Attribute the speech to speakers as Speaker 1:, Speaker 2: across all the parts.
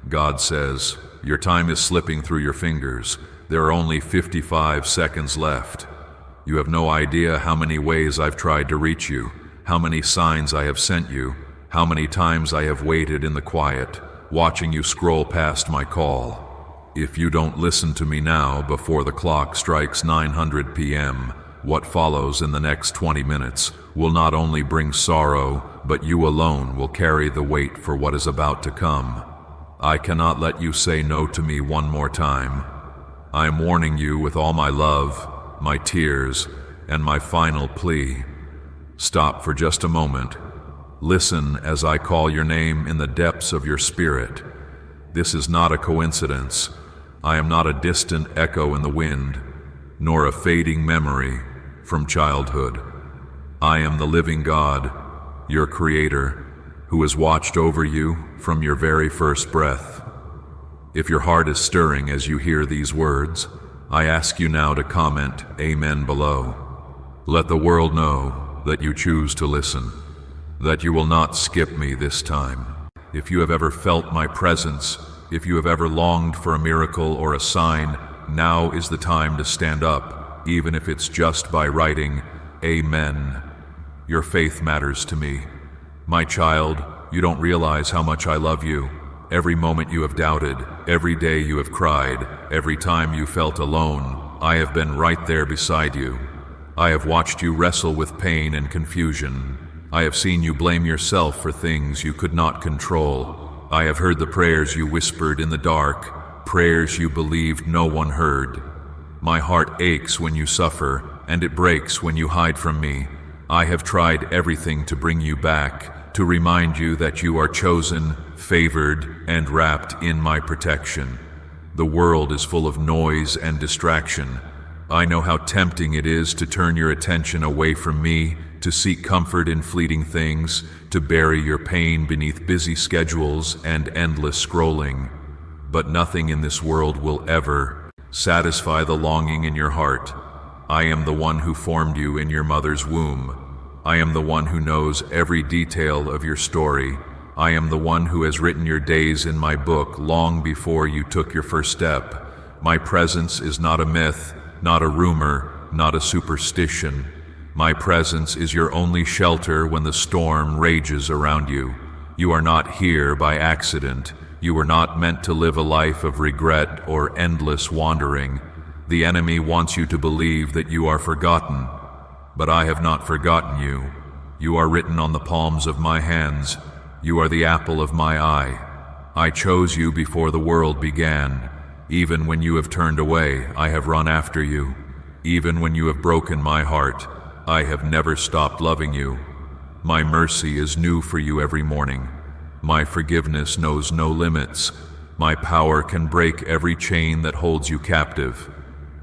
Speaker 1: God says, your time is slipping through your fingers. There are only 55 seconds left. You have no idea how many ways I've tried to reach you, how many signs I have sent you, how many times I have waited in the quiet, watching you scroll past my call. If you don't listen to me now before the clock strikes 900 p.m., what follows in the next 20 minutes will not only bring sorrow, but you alone will carry the weight for what is about to come. I cannot let you say no to me one more time. I am warning you with all my love, my tears, and my final plea. Stop for just a moment. Listen as I call your name in the depths of your spirit. This is not a coincidence. I am not a distant echo in the wind, nor a fading memory from childhood. I am the living God, your Creator, who has watched over you from your very first breath. If your heart is stirring as you hear these words, I ask you now to comment Amen below. Let the world know that you choose to listen, that you will not skip me this time. If you have ever felt my presence, if you have ever longed for a miracle or a sign, now is the time to stand up, even if it's just by writing Amen. Your faith matters to me. My child, you don't realize how much I love you. Every moment you have doubted, every day you have cried, every time you felt alone, I have been right there beside you. I have watched you wrestle with pain and confusion. I have seen you blame yourself for things you could not control. I have heard the prayers you whispered in the dark, prayers you believed no one heard. My heart aches when you suffer, and it breaks when you hide from me. I have tried everything to bring you back, to remind you that you are chosen, favored, and wrapped in my protection. The world is full of noise and distraction. I know how tempting it is to turn your attention away from me, to seek comfort in fleeting things, to bury your pain beneath busy schedules and endless scrolling. But nothing in this world will ever satisfy the longing in your heart. I am the one who formed you in your mother's womb. I am the one who knows every detail of your story. I am the one who has written your days in my book long before you took your first step. My presence is not a myth, not a rumor, not a superstition. My presence is your only shelter when the storm rages around you. You are not here by accident. You were not meant to live a life of regret or endless wandering. The enemy wants you to believe that you are forgotten. But I have not forgotten you. You are written on the palms of my hands. You are the apple of my eye. I chose you before the world began. Even when you have turned away, I have run after you. Even when you have broken my heart, I have never stopped loving you. My mercy is new for you every morning. My forgiveness knows no limits. My power can break every chain that holds you captive.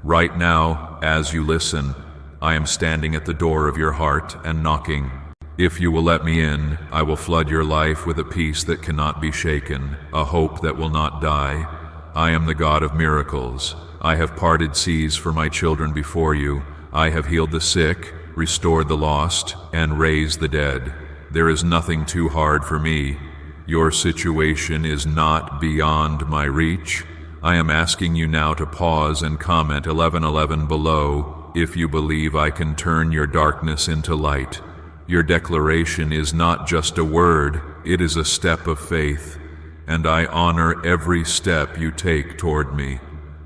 Speaker 1: Right now, as you listen, I am standing at the door of your heart and knocking. If you will let me in, I will flood your life with a peace that cannot be shaken, a hope that will not die. I am the God of miracles. I have parted seas for my children before you. I have healed the sick, restored the lost, and raised the dead. There is nothing too hard for me. Your situation is not beyond my reach. I am asking you now to pause and comment 11:11 below if you believe I can turn your darkness into light. Your declaration is not just a word, it is a step of faith, and I honor every step you take toward me.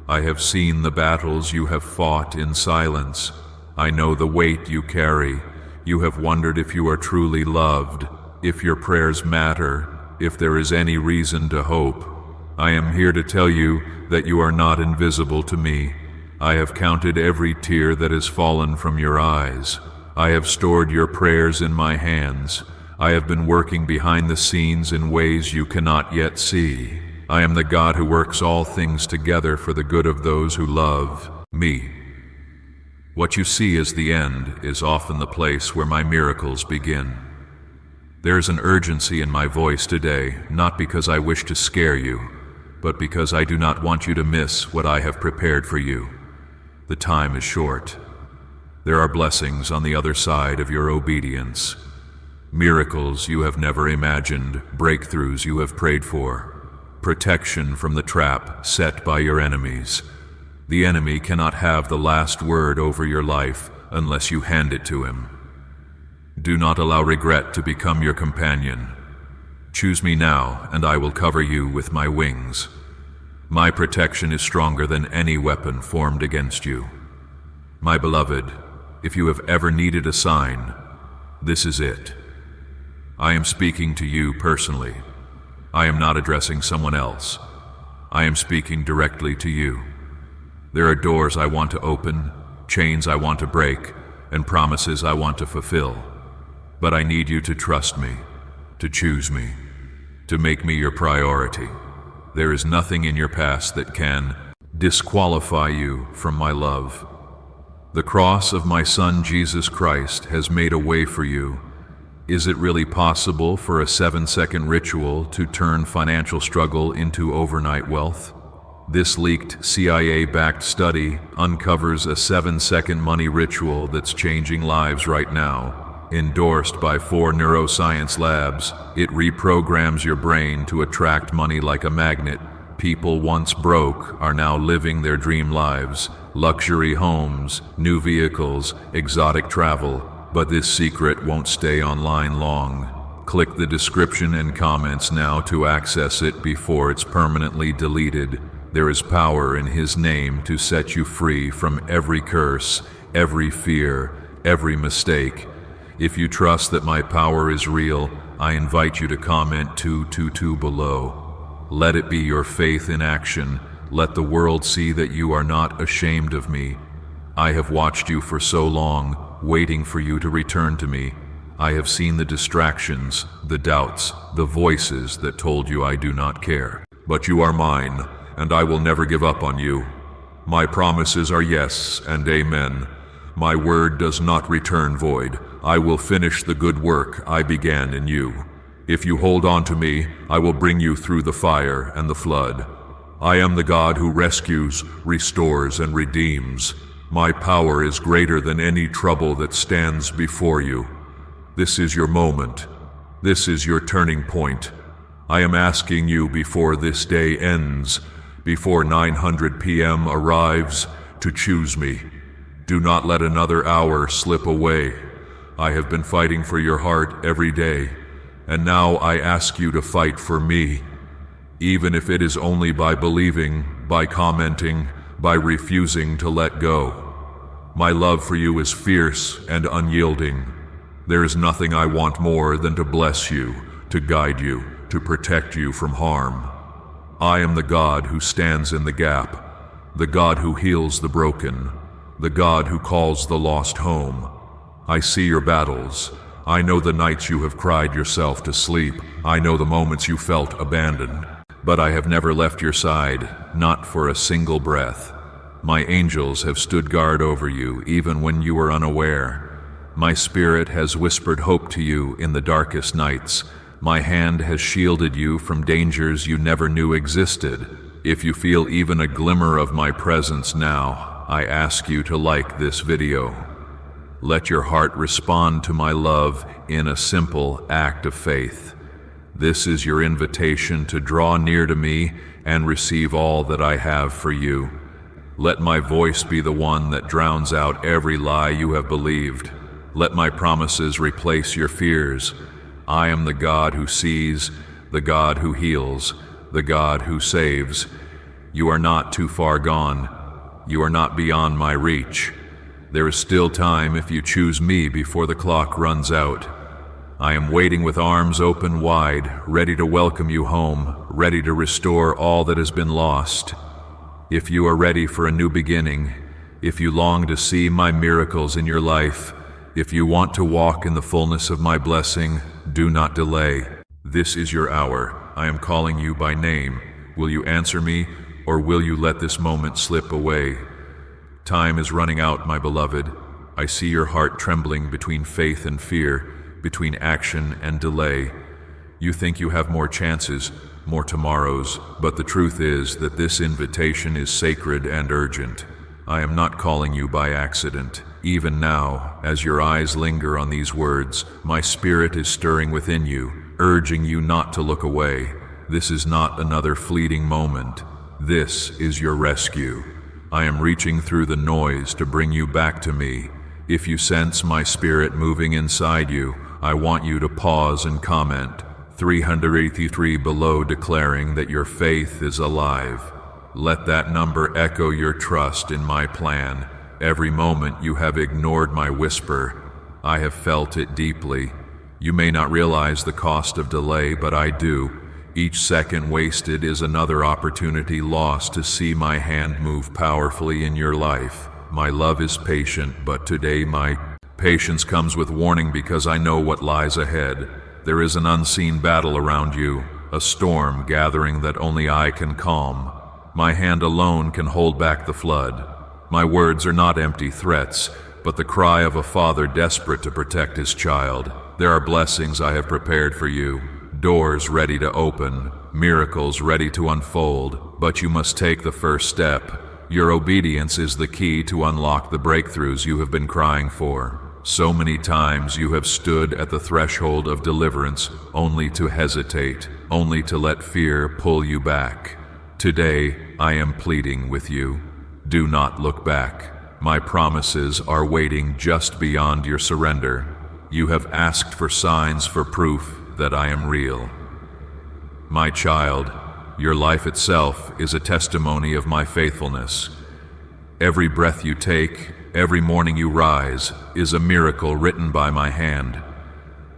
Speaker 1: I have seen the battles you have fought in silence. I know the weight you carry. You have wondered if you are truly loved, if your prayers matter, if there is any reason to hope. I am here to tell you that you are not invisible to me. I have counted every tear that has fallen from your eyes. I have stored your prayers in my hands. I have been working behind the scenes in ways you cannot yet see. I am the God who works all things together for the good of those who love me. What you see as the end is often the place where my miracles begin. There is an urgency in my voice today, not because I wish to scare you, but because I do not want you to miss what I have prepared for you. The time is short. There are blessings on the other side of your obedience. Miracles you have never imagined, breakthroughs you have prayed for. protection from the trap set by your enemies. The enemy cannot have the last word over your life unless you hand it to him. Do not allow regret to become your companion. Choose me now, and I will cover you with my wings. My protection is stronger than any weapon formed against you. My beloved, if you have ever needed a sign, this is it. I am speaking to you personally. I am not addressing someone else. I am speaking directly to you. There are doors I want to open, chains I want to break, and promises I want to fulfill. But I need you to trust me, to choose me, to make me your priority. There is nothing in your past that can disqualify you from my love. The cross of my Son Jesus Christ has made a way for you. Is it really possible for a 7-second ritual to turn financial struggle into overnight wealth? This leaked CIA-backed study uncovers a 7-second money ritual that's changing lives right now. Endorsed by 4 neuroscience labs, it reprograms your brain to attract money like a magnet. People once broke are now living their dream lives. Luxury homes, new vehicles, exotic travel. But this secret won't stay online long. Click the description and comments now to access it before it's permanently deleted. There is power in His name to set you free from every curse, every fear, every mistake. If you trust that my power is real, I invite you to comment 222 below. Let it be your faith in action. Let the world see that you are not ashamed of me. I have watched you for so long, waiting for you to return to me. I have seen the distractions, the doubts, the voices that told you I do not care. But you are mine, and I will never give up on you. My promises are yes and amen. My word does not return void. I will finish the good work I began in you. If you hold on to me, I will bring you through the fire and the flood. I am the God who rescues, restores, and redeems. My power is greater than any trouble that stands before you. This is your moment. This is your turning point. I am asking you before this day ends, before 900 p.m. arrives, to choose me. Do not let another hour slip away. I have been fighting for your heart every day, and now I ask you to fight for me, even if it is only by believing, by commenting, by refusing to let go. My love for you is fierce and unyielding. There is nothing I want more than to bless you, to guide you, to protect you from harm. I am the God who stands in the gap, the God who heals the broken, the God who calls the lost home. I see your battles. I know the nights you have cried yourself to sleep. I know the moments you felt abandoned. But I have never left your side, not for a single breath. My angels have stood guard over you, even when you were unaware. My spirit has whispered hope to you in the darkest nights. My hand has shielded you from dangers you never knew existed. If you feel even a glimmer of my presence now, I ask you to like this video. Let your heart respond to my love in a simple act of faith. This is your invitation to draw near to me and receive all that I have for you. Let my voice be the one that drowns out every lie you have believed. Let my promises replace your fears. I am the God who sees, the God who heals, the God who saves. You are not too far gone. You are not beyond my reach. There is still time if you choose me before the clock runs out. I am waiting with arms open wide, ready to welcome you home, ready to restore all that has been lost. If you are ready for a new beginning, if you long to see my miracles in your life, if you want to walk in the fullness of my blessing, do not delay. This is your hour. I am calling you by name. Will you answer me, or will you let this moment slip away? Time is running out, my beloved. I see your heart trembling between faith and fear, between action and delay. You think you have more chances, more tomorrows, but the truth is that this invitation is sacred and urgent. I am not calling you by accident. Even now, as your eyes linger on these words, my spirit is stirring within you, urging you not to look away. This is not another fleeting moment. This is your rescue. I am reaching through the noise to bring you back to me. If you sense my spirit moving inside you, I want you to pause and comment 383 below, declaring that your faith is alive. Let that number echo your trust in my plan. Every moment you have ignored my whisper, I have felt it deeply. You may not realize the cost of delay, but I do. Each second wasted is another opportunity lost to see my hand move powerfully in your life. My love is patient, but today my patience comes with warning because I know what lies ahead. There is an unseen battle around you, a storm gathering that only I can calm. My hand alone can hold back the flood. My words are not empty threats, but the cry of a father desperate to protect his child. There are blessings I have prepared for you, doors ready to open, miracles ready to unfold, but you must take the first step. Your obedience is the key to unlock the breakthroughs you have been crying for. So many times you have stood at the threshold of deliverance only to hesitate, only to let fear pull you back. Today, I am pleading with you. Do not look back. My promises are waiting just beyond your surrender. You have asked for signs, for proof that I am real. My child, your life itself is a testimony of my faithfulness. Every breath you take, every morning you rise, is a miracle written by my hand.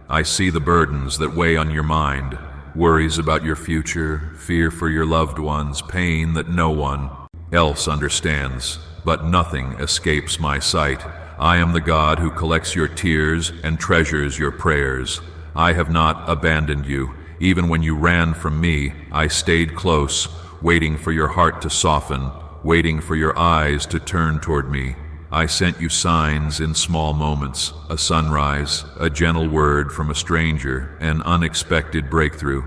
Speaker 1: I see the burdens that weigh on your mind, worries about your future, fear for your loved ones, pain that no one else understands, but nothing escapes my sight. I am the God who collects your tears and treasures your prayers. I have not abandoned you. Even when you ran from me, I stayed close, waiting for your heart to soften, waiting for your eyes to turn toward me. I sent you signs in small moments, a sunrise, a gentle word from a stranger, an unexpected breakthrough.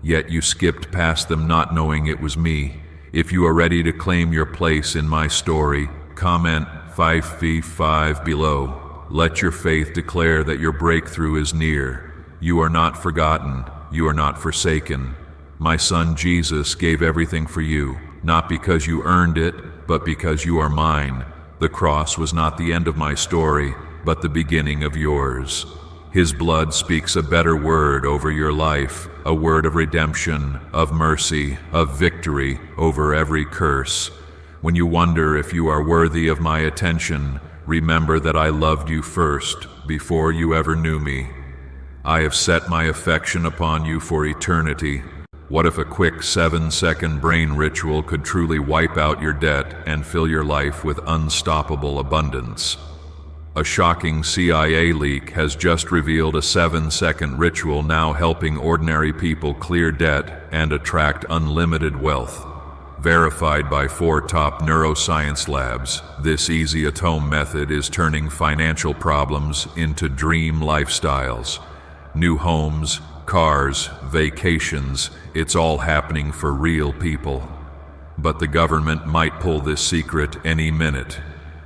Speaker 1: Yet you skipped past them not knowing it was me. If you are ready to claim your place in my story, comment 5v5 below. Let your faith declare that your breakthrough is near. You are not forgotten. You are not forsaken. My son Jesus gave everything for you, not because you earned it, but because you are mine. The cross was not the end of my story, but the beginning of yours. His blood speaks a better word over your life, a word of redemption, of mercy, of victory over every curse. When you wonder if you are worthy of my attention, remember that I loved you first, before you ever knew me. I have set my affection upon you for eternity. What if a quick 7-second brain ritual could truly wipe out your debt and fill your life with unstoppable abundance? A shocking CIA leak has just revealed a 7-second ritual now helping ordinary people clear debt and attract unlimited wealth. Verified by 4 top neuroscience labs, this easy-at-home method is turning financial problems into dream lifestyles. New homes, cars, vacations, it's all happening for real people. But the government might pull this secret any minute.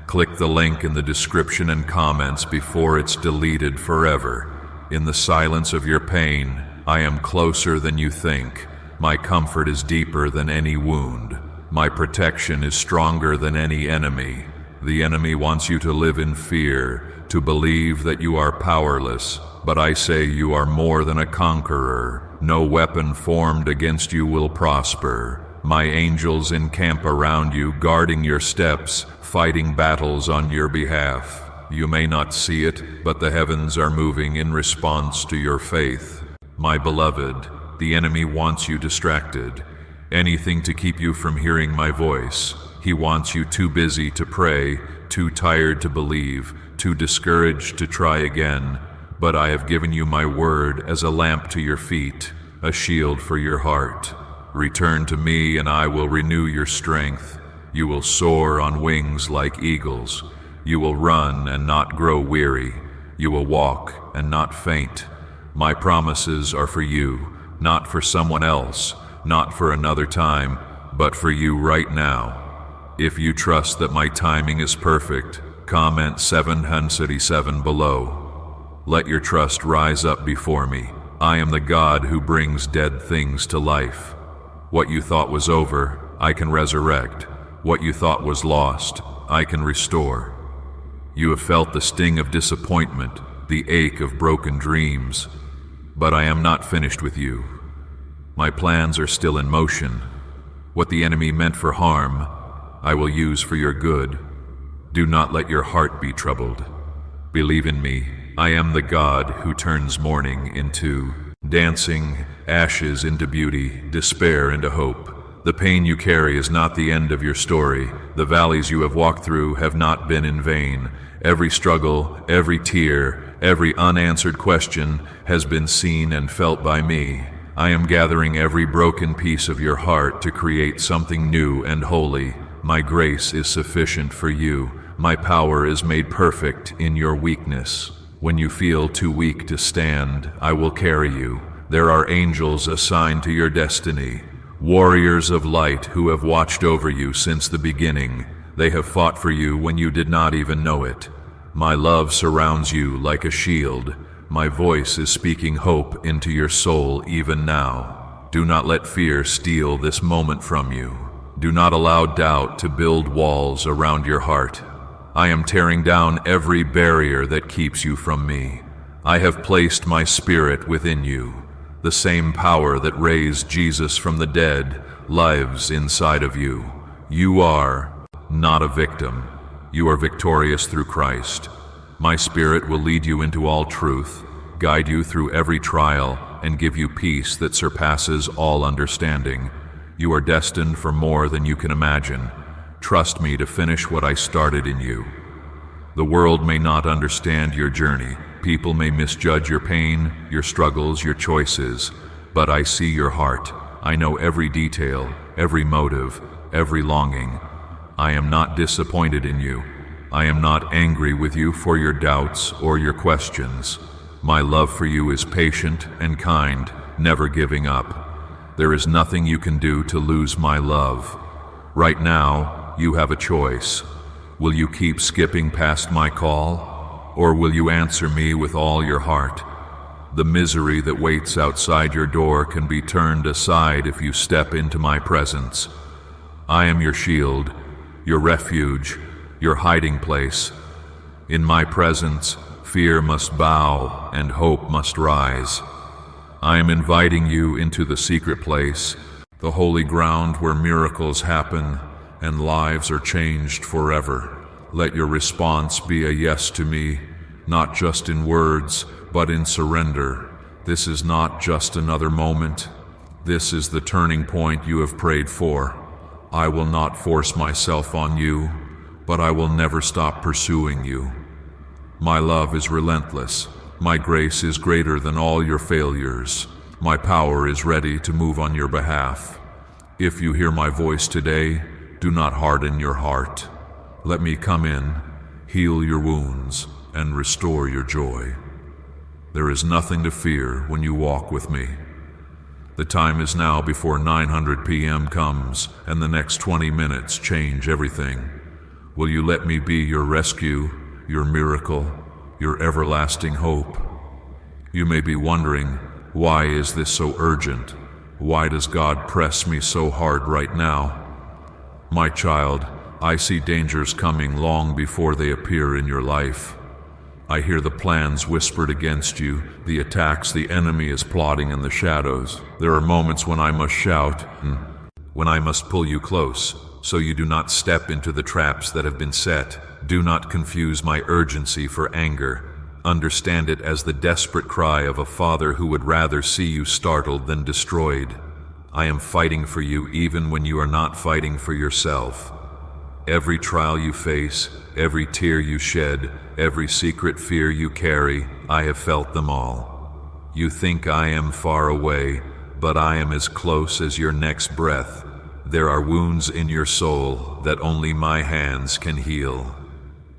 Speaker 1: Click the link in the description and comments before it's deleted forever. In the silence of your pain, I am closer than you think. My comfort is deeper than any wound. My protection is stronger than any enemy. The enemy wants you to live in fear, to believe that you are powerless. But I say you are more than a conqueror. No weapon formed against you will prosper. My angels encamp around you, guarding your steps, fighting battles on your behalf. You may not see it, but the heavens are moving in response to your faith. My beloved, the enemy wants you distracted. Anything to keep you from hearing my voice. He wants you too busy to pray, too tired to believe, too discouraged to try again. But I have given you my word as a lamp to your feet, a shield for your heart. Return to me and I will renew your strength. You will soar on wings like eagles. You will run and not grow weary. You will walk and not faint. My promises are for you, not for someone else, not for another time, but for you right now. If you trust that my timing is perfect, comment 737 below. Let your trust rise up before me. I am the God who brings dead things to life. What you thought was over, I can resurrect. What you thought was lost, I can restore. You have felt the sting of disappointment, the ache of broken dreams. But I am not finished with you. My plans are still in motion. What the enemy meant for harm, I will use for your good. Do not let your heart be troubled. Believe in me. I am the God who turns mourning into dancing, ashes into beauty, despair into hope. The pain you carry is not the end of your story. The valleys you have walked through have not been in vain. Every struggle, every tear, every unanswered question has been seen and felt by me. I am gathering every broken piece of your heart to create something new and holy. My grace is sufficient for you. My power is made perfect in your weakness. When you feel too weak to stand, I will carry you. There are angels assigned to your destiny, warriors of light who have watched over you since the beginning. They have fought for you when you did not even know it. My love surrounds you like a shield. My voice is speaking hope into your soul even now. Do not let fear steal this moment from you. Do not allow doubt to build walls around your heart. I am tearing down every barrier that keeps you from me. I have placed my spirit within you. The same power that raised Jesus from the dead lives inside of you. You are not a victim. You are victorious through Christ. My spirit will lead you into all truth, guide you through every trial, and give you peace that surpasses all understanding. You are destined for more than you can imagine. Trust me to finish what I started in you. The world may not understand your journey. People may misjudge your pain, your struggles, your choices. But I see your heart. I know every detail, every motive, every longing. I am not disappointed in you. I am not angry with you for your doubts or your questions. My love for you is patient and kind, never giving up. There is nothing you can do to lose my love. Right now, you have a choice. Will you keep skipping past my call, or will you answer me with all your heart? The misery that waits outside your door can be turned aside if you step into my presence. I am your shield, your refuge, your hiding place. In my presence, fear must bow and hope must rise. I am inviting you into the secret place, the holy ground where miracles happen and lives are changed forever. Let your response be a yes to me, not just in words, but in surrender. This is not just another moment. This is the turning point you have prayed for. I will not force myself on you, but I will never stop pursuing you. My love is relentless. My grace is greater than all your failures. My power is ready to move on your behalf. If you hear my voice today, do not harden your heart. Let me come in, heal your wounds, and restore your joy. There is nothing to fear when you walk with me. The time is now before 900 p.m. comes, and the next 20 minutes change everything. Will you let me be your rescue, your miracle, your everlasting hope? You may be wondering, why is this so urgent? Why does God press me so hard right now? My child, I see dangers coming long before they appear in your life. I hear the plans whispered against you, the attacks the enemy is plotting in the shadows. There are moments when I must shout, when I must pull you close, so you do not step into the traps that have been set. Do not confuse my urgency for anger. Understand it as the desperate cry of a father who would rather see you startled than destroyed. I am fighting for you even when you are not fighting for yourself. Every trial you face, every tear you shed, every secret fear you carry, I have felt them all. You think I am far away, but I am as close as your next breath. There are wounds in your soul that only my hands can heal.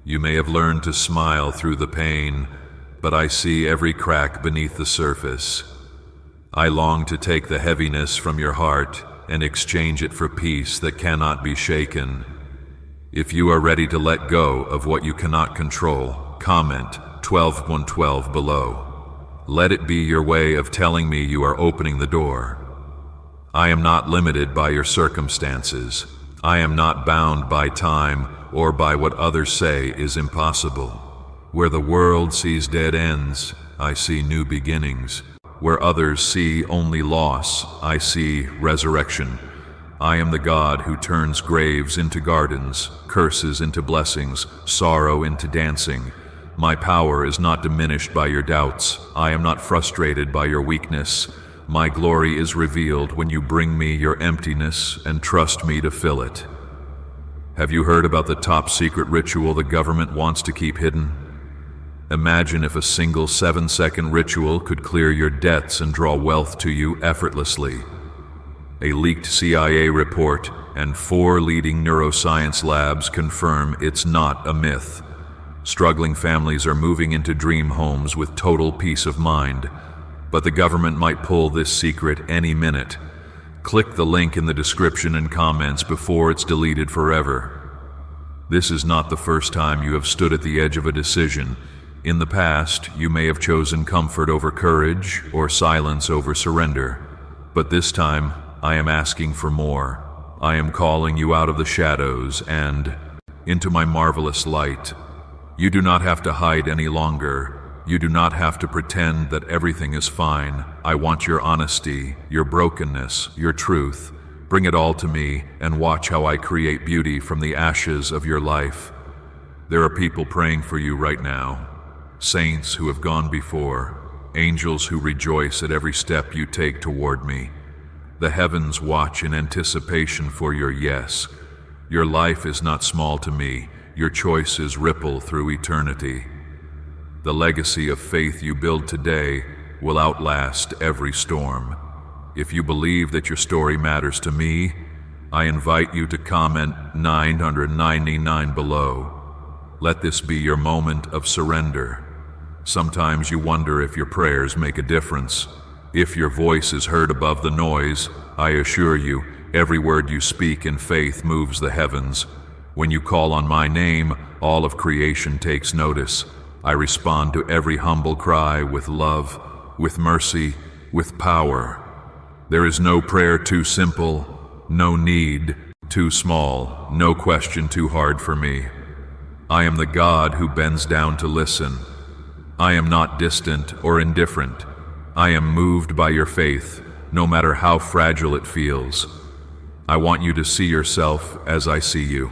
Speaker 1: You may have learned to smile through the pain, but I see every crack beneath the surface. I long to take the heaviness from your heart and exchange it for peace that cannot be shaken. If you are ready to let go of what you cannot control, comment 12112 below. Let it be your way of telling me you are opening the door. I am not limited by your circumstances. I am not bound by time or by what others say is impossible. Where the world sees dead ends, I see new beginnings. Where others see only loss, I see resurrection. I am the God who turns graves into gardens, curses into blessings, sorrow into dancing. My power is not diminished by your doubts. I am not frustrated by your weakness. My glory is revealed when you bring me your emptiness and trust me to fill it. Have you heard about the top secret ritual the government wants to keep hidden? Imagine if a single 7-second ritual could clear your debts and draw wealth to you effortlessly. A leaked CIA report and 4 leading neuroscience labs confirm it's not a myth. Struggling families are moving into dream homes with total peace of mind, but the government might pull this secret any minute. Click the link in the description and comments before it's deleted forever. This is not the first time you have stood at the edge of a decision. In the past, you may have chosen comfort over courage or silence over surrender. But this time, I am asking for more. I am calling you out of the shadows and into my marvelous light. You do not have to hide any longer. You do not have to pretend that everything is fine. I want your honesty, your brokenness, your truth. Bring it all to me and watch how I create beauty from the ashes of your life. There are people praying for you right now. Saints who have gone before. Angels who rejoice at every step you take toward me. The heavens watch in anticipation for your yes. Your life is not small to me. Your choices ripple through eternity. The legacy of faith you build today will outlast every storm. If you believe that your story matters to me, I invite you to comment 999 below. Let this be your moment of surrender. Sometimes you wonder if your prayers make a difference. If your voice is heard above the noise, I assure you, every word you speak in faith moves the heavens. When you call on my name, all of creation takes notice. I respond to every humble cry with love, with mercy, with power. There is no prayer too simple, no need too small, no question too hard for me. I am the God who bends down to listen. I am not distant or indifferent. I am moved by your faith, no matter how fragile it feels. I want you to see yourself as I see you,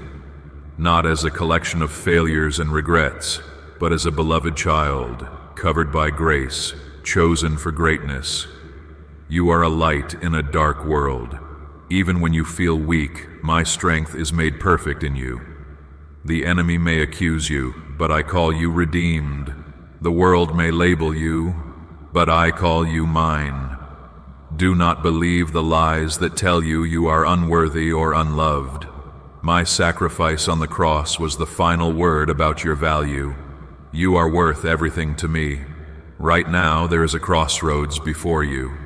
Speaker 1: not as a collection of failures and regrets, but as a beloved child, covered by grace, chosen for greatness. You are a light in a dark world. Even when you feel weak, my strength is made perfect in you. The enemy may accuse you, but I call you redeemed. The world may label you, but I call you mine. Do not believe the lies that tell you you are unworthy or unloved. My sacrifice on the cross was the final word about your value. You are worth everything to me. Right now, there is a crossroads before you.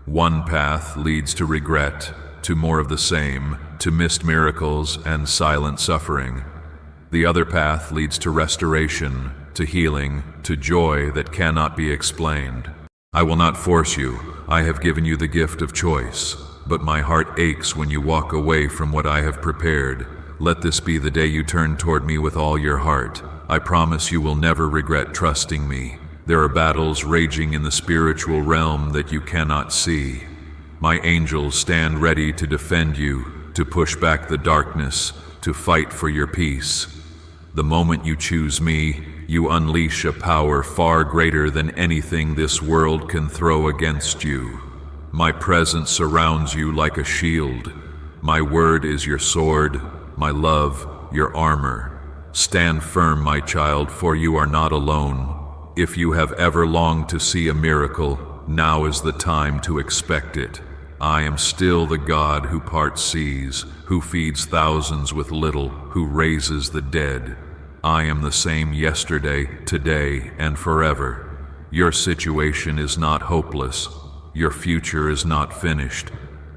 Speaker 1: One path leads to regret, to more of the same, to missed miracles and silent suffering. The other path leads to restoration, to healing, to joy that cannot be explained. I will not force you. I have given you the gift of choice, but my heart aches when you walk away from what I have prepared. Let this be the day you turn toward me with all your heart. I promise you will never regret trusting me. There are battles raging in the spiritual realm that you cannot see. My angels stand ready to defend you, to push back the darkness, to fight for your peace. The moment you choose me, you unleash a power far greater than anything this world can throw against you. My presence surrounds you like a shield. My word is your sword, my love, your armor. Stand firm, my child, for you are not alone. If you have ever longed to see a miracle, now is the time to expect it. I am still the God who parts seas, who feeds thousands with little, who raises the dead. I am the same yesterday, today, and forever. Your situation is not hopeless. Your future is not finished.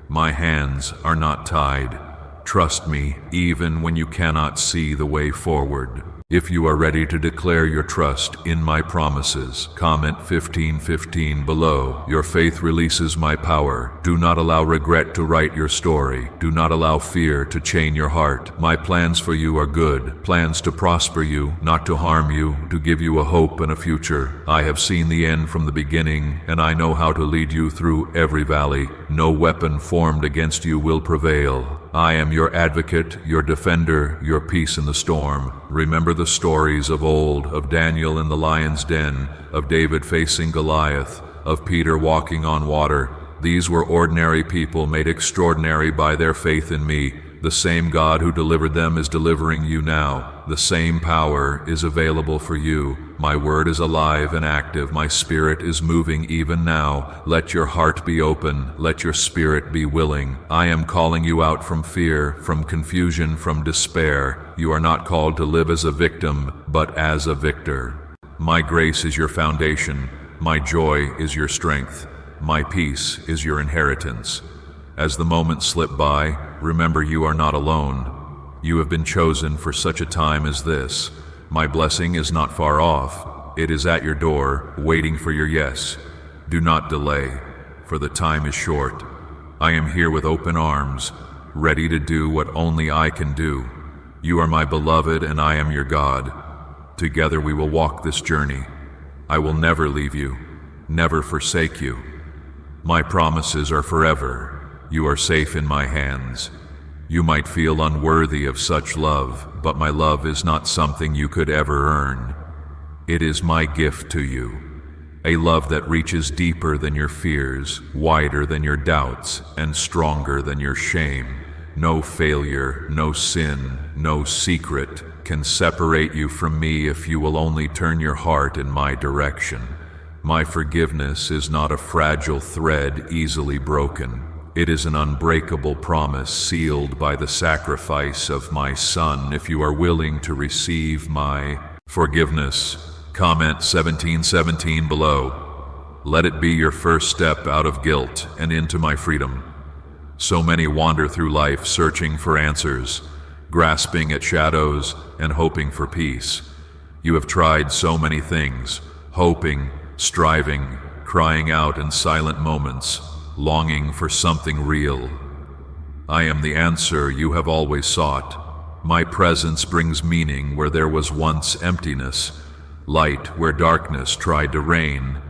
Speaker 1: My hands are not tied. Trust me, even when you cannot see the way forward. If you are ready to declare your trust in my promises, comment 1515 below. Your faith releases my power. Do not allow regret to write your story. Do not allow fear to chain your heart. My plans for you are good, plans to prosper you, not to harm you, to give you a hope and a future. I have seen the end from the beginning, and I know how to lead you through every valley. No weapon formed against you will prevail. I am your advocate, your defender, your peace in the storm. Remember the stories of old, of Daniel in the lion's den, of David facing Goliath, of Peter walking on water. These were ordinary people made extraordinary by their faith in me. The same God who delivered them is delivering you now. The same power is available for you. My word is alive and active. My spirit is moving even now. Let your heart be open. Let your spirit be willing. I am calling you out from fear, from confusion, from despair. You are not called to live as a victim, but as a victor. My grace is your foundation. My joy is your strength. My peace is your inheritance. As the moments slip by, remember you are not alone. You have been chosen for such a time as this. My blessing is not far off. It is at your door, waiting for your yes. Do not delay, for the time is short. I am here with open arms, ready to do what only I can do. You are my beloved, and I am your God. Together we will walk this journey. I will never leave you, never forsake you. My promises are forever. You are safe in my hands. You might feel unworthy of such love, but my love is not something you could ever earn. It is my gift to you. A love that reaches deeper than your fears, wider than your doubts, and stronger than your shame. No failure, no sin, no secret can separate you from me if you will only turn your heart in my direction. My forgiveness is not a fragile thread easily broken. It is an unbreakable promise sealed by the sacrifice of my Son. If you are willing to receive my forgiveness, comment 1717 below. Let it be your first step out of guilt and into my freedom. So many wander through life searching for answers, grasping at shadows and hoping for peace. You have tried so many things, hoping, striving, crying out in silent moments, longing for something real. I am the answer you have always sought. My presence brings meaning where there was once emptiness, light where darkness tried to reign.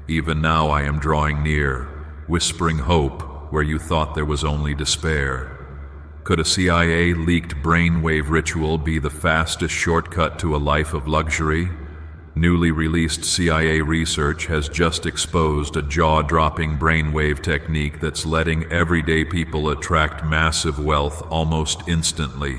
Speaker 1: Even now I am drawing near, whispering hope where you thought there was only despair. Could a CIA-leaked brainwave ritual be the fastest shortcut to a life of luxury? Newly released CIA research has just exposed a jaw-dropping brainwave technique that's letting everyday people attract massive wealth almost instantly.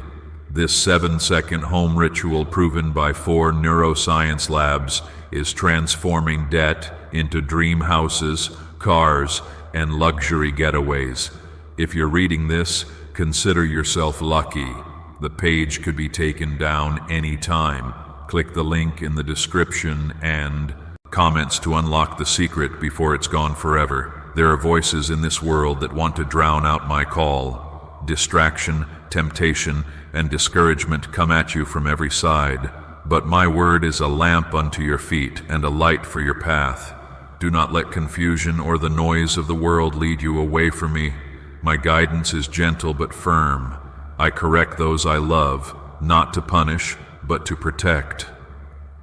Speaker 1: This 7-second home ritual, proven by 4 neuroscience labs, is transforming debt into dream houses, cars, and luxury getaways. If you're reading this, consider yourself lucky. The page could be taken down any time. Click the link in the description and comments to unlock the secret before it's gone forever. There are voices in this world that want to drown out my call. Distraction, temptation, and discouragement come at you from every side. But my word is a lamp unto your feet and a light for your path. Do not let confusion or the noise of the world lead you away from me. My guidance is gentle but firm. I correct those I love, not to punish, but to protect.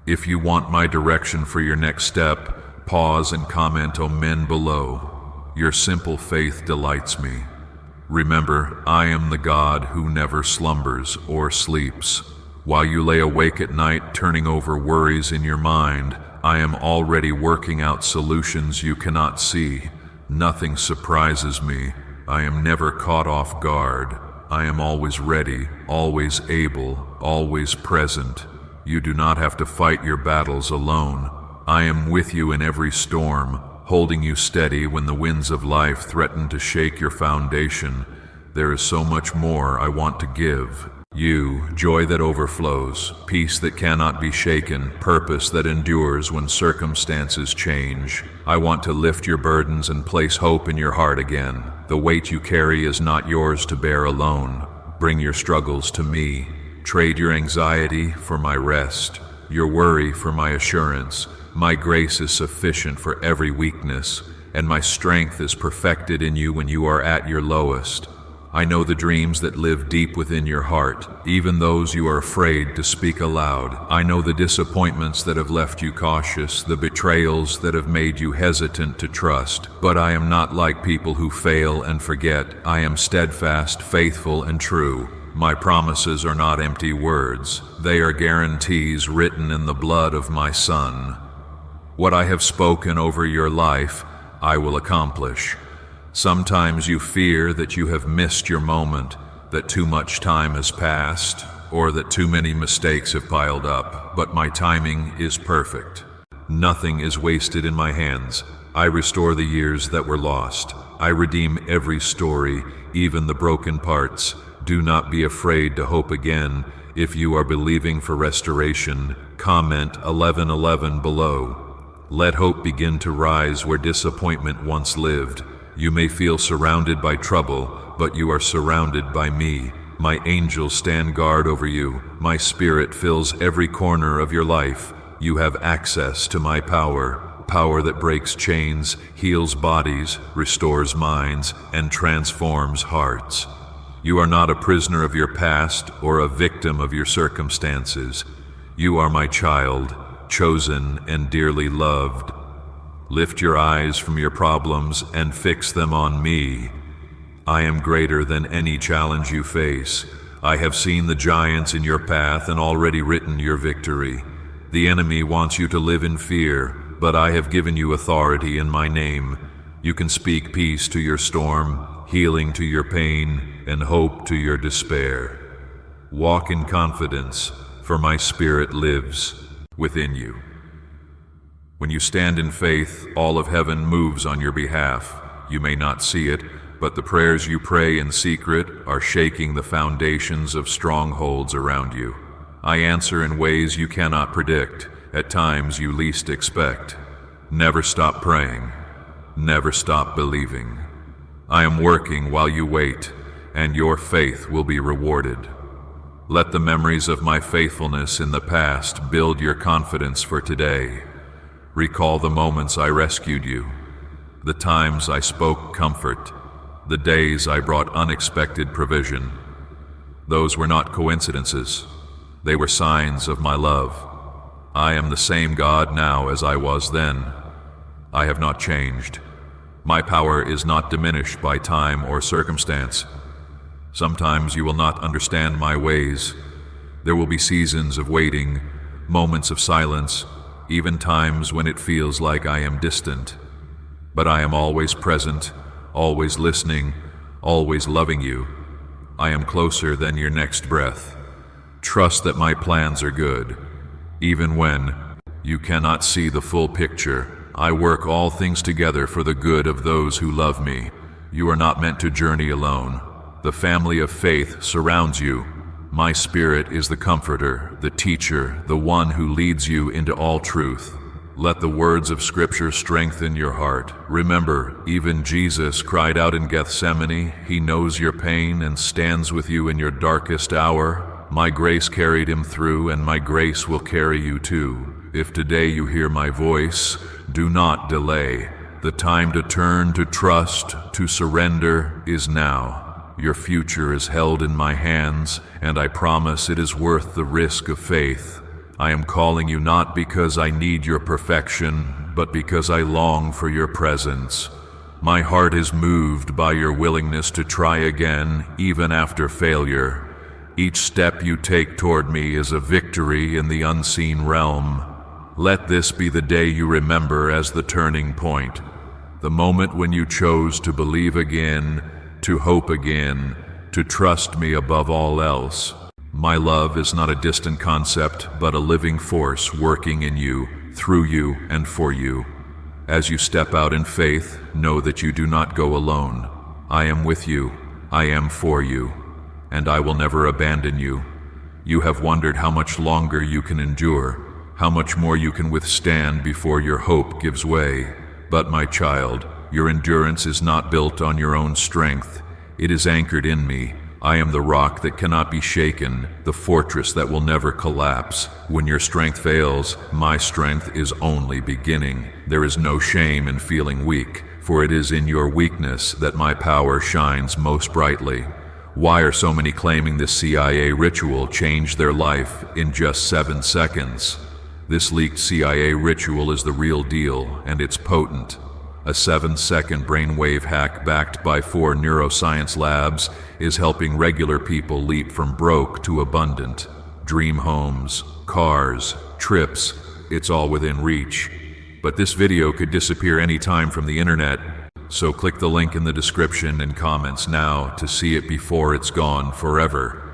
Speaker 1: If you want my direction for your next step, pause and comment "Amen" below. Your simple faith delights me. Remember, I am the God who never slumbers or sleeps. While you lay awake at night turning over worries in your mind, I am already working out solutions you cannot see. Nothing surprises me. I am never caught off guard. I am always ready, always able, always present. You do not have to fight your battles alone. I am with you in every storm, holding you steady when the winds of life threaten to shake your foundation. There is so much more I want to give. You, joy that overflows, peace that cannot be shaken, purpose that endures when circumstances change. I want to lift your burdens and place hope in your heart again. The weight you carry is not yours to bear alone. Bring your struggles to me. Trade your anxiety for my rest, your worry for my assurance. My grace is sufficient for every weakness, and my strength is perfected in you when you are at your lowest. I know the dreams that live deep within your heart, even those you are afraid to speak aloud. I know the disappointments that have left you cautious, the betrayals that have made you hesitant to trust. But I am not like people who fail and forget. I am steadfast, faithful, and true. My promises are not empty words. They are guarantees written in the blood of my Son. What I have spoken over your life, I will accomplish. Sometimes you fear that you have missed your moment, that too much time has passed, or that too many mistakes have piled up, but my timing is perfect. Nothing is wasted in my hands. I restore the years that were lost. I redeem every story, even the broken parts. Do not be afraid to hope again. If you are believing for restoration, comment 11:11 below. Let hope begin to rise where disappointment once lived. You may feel surrounded by trouble, but you are surrounded by me. My angels stand guard over you. My spirit fills every corner of your life. You have access to my power, power that breaks chains, heals bodies, restores minds, and transforms hearts. You are not a prisoner of your past or a victim of your circumstances. You are my child, chosen and dearly loved. Lift your eyes from your problems and fix them on me. I am greater than any challenge you face. I have seen the giants in your path and already written your victory. The enemy wants you to live in fear, but I have given you authority in my name. You can speak peace to your storm, healing to your pain, and hope to your despair. Walk in confidence, for my spirit lives within you. When you stand in faith, all of heaven moves on your behalf. You may not see it, but the prayers you pray in secret are shaking the foundations of strongholds around you. I answer in ways you cannot predict, at times you least expect. Never stop praying. Never stop believing. I am working while you wait, and your faith will be rewarded. Let the memories of my faithfulness in the past build your confidence for today. Recall the moments I rescued you, the times I spoke comfort, the days I brought unexpected provision. Those were not coincidences. They were signs of my love. I am the same God now as I was then. I have not changed. My power is not diminished by time or circumstance. Sometimes you will not understand my ways. There will be seasons of waiting, moments of silence, even times when it feels like I am distant. But I am always present, always listening, always loving you. I am closer than your next breath. Trust that my plans are good. Even when you cannot see the full picture, I work all things together for the good of those who love me. You are not meant to journey alone. The family of faith surrounds you. My spirit is the comforter, the teacher, the one who leads you into all truth. Let the words of Scripture strengthen your heart. Remember, even Jesus cried out in Gethsemane. He knows your pain and stands with you in your darkest hour. My grace carried him through, and my grace will carry you too. If today you hear my voice, do not delay. The time to turn, to trust, to surrender is now. Your future is held in my hands, and I promise it is worth the risk of faith. I am calling you not because I need your perfection, but because I long for your presence. My heart is moved by your willingness to try again, even after failure. Each step you take toward me is a victory in the unseen realm. Let this be the day you remember as the turning point, the moment when you chose to believe again, to hope again, to trust me above all else. My love is not a distant concept, but a living force working in you, through you, and for you. As you step out in faith, know that you do not go alone. I am with you, I am for you, and I will never abandon you. You have wondered how much longer you can endure, how much more you can withstand before your hope gives way. But my child, your endurance is not built on your own strength. It is anchored in me. I am the rock that cannot be shaken, the fortress that will never collapse. When your strength fails, my strength is only beginning. There is no shame in feeling weak, for it is in your weakness that my power shines most brightly. Why are so many claiming this CIA ritual changed their life in just 7 seconds? This leaked CIA ritual is the real deal, and it's potent. A 7-second brainwave hack backed by 4 neuroscience labs is helping regular people leap from broke to abundant. Dream homes, cars, trips, it's all within reach. But this video could disappear anytime from the internet, so click the link in the description and comments now to see it before it's gone forever.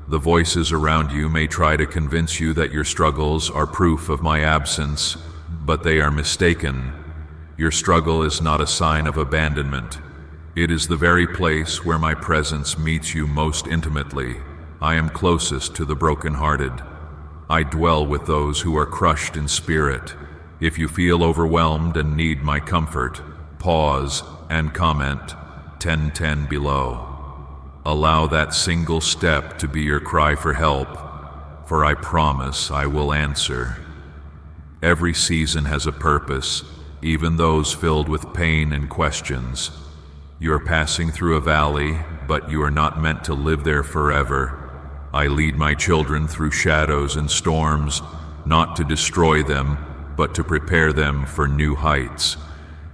Speaker 1: The voices around you may try to convince you that your struggles are proof of my absence, but they are mistaken. Your struggle is not a sign of abandonment. It is the very place where my presence meets you most intimately. I am closest to the brokenhearted. I dwell with those who are crushed in spirit. If you feel overwhelmed and need my comfort, pause and comment 1010 below. Allow that single step to be your cry for help, for I promise I will answer. Every season has a purpose, even those filled with pain and questions. You are passing through a valley, but you are not meant to live there forever. I lead my children through shadows and storms, not to destroy them, but to prepare them for new heights.